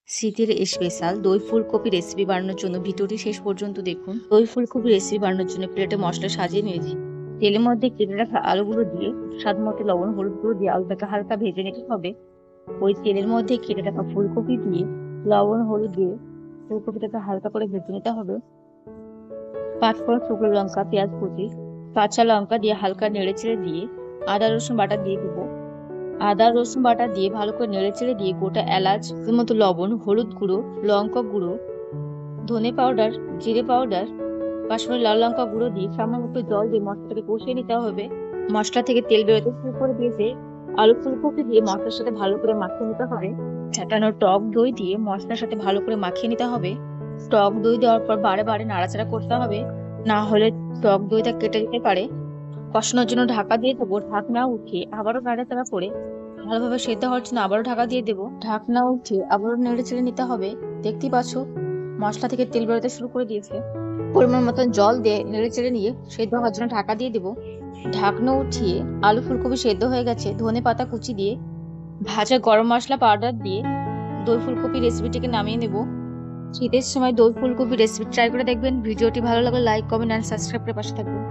শীতের স্পেশাল দই ফুলকপি রেসিপি বানানোর জন্য ভিডিওটি শেষ পর্যন্ত দেখুন। দই ফুলকপি রেসিপি বানানোর জন্য প্লেটে মশলা সাজিয়ে নিয়েছি। তেলের মধ্যে কেটে রাখা আলুগুলো দিয়ে স্বাদ মতো লবণ হলুদ গুঁড়ো দিয়ে আলুটাকে হালকা ভেজে নিতে হবে। ওই তেলের মধ্যে কেটে রাখা ফুলকপি দিয়ে লবণ হলুদ দিয়ে ফুলকপিটাকে হালকা করে ভেজে নিতে হবে। 5 কোয়া শুকনো লঙ্কা, পেঁয়াজ কুচি, কাঁচা লঙ্কা দিয়ে হালকা নেড়ে চেড়ে দিয়ে আদা রসুন বাটা দিয়ে দেবো। আদা রসুন বাটা দিয়ে ভালো করে নেড়ে চেড়ে দিয়ে গোটা এলাচ, মতো লবণ, হলুদ গুঁড়ো, লঙ্কা গুঁড়ো, ধনে পাউডার, জিরে পাউডার, কাশ্মীরি লাল লঙ্কা গুঁড়ো দিয়ে সামান্য একটু জল দিয়ে মশলাটাকে কষিয়ে নিতে হবে। মশলা থেকে তেল বেরোতে শুরু করে দিয়েছে। আলু ফুলকপি দিয়ে মশলার সাথে ভালো করে মাখিয়ে নিতে হবে। ফ্যাটানো টক দই দিয়ে মশলার সাথে ভালো করে মাখিয়ে নিতে হবে। টক দই দেওয়ার পর বারে বারে নাড়াচাড়া করতে হবে, না হলে টক দইটা কেটে যেতে পারে। কষানোর জন্য ঢাকা দিয়ে দেবো। ঢাকনা উঠিয়ে আবারও নাড়াচাড়া করে ভালোভাবে সেদ্ধ হওয়ার জন্য আবারও ঢাকা দিয়ে দেবো। ঢাকনা উঠিয়ে আবারও নেড়ে চেড়ে নিতে হবে। দেখতেই পাচ্ছ মশলা থেকে তেল বেরোতে শুরু করে দিয়েছে। পরিমাণ মতন জল দিয়ে নেড়ে চেড়ে নিয়ে সেদ্ধ হওয়ার জন্য ঢাকা দিয়ে দেবো। ঢাকনা উঠিয়ে আলু ফুলকপি সেদ্ধ হয়ে গেছে। ধনে পাতা কুচি দিয়ে ভাজা গরম মশলা পাউডার দিয়ে দই ফুলকপি রেসিপিটিকে নামিয়ে নেব। শীতের সময় দই ফুলকপি রেসিপি ট্রাই করে দেখবেন। ভিডিওটি ভালো লাগলে লাইক, কমেন্ট অ্যান্ড সাবস্ক্রাইব করে পাশে থাকবেন।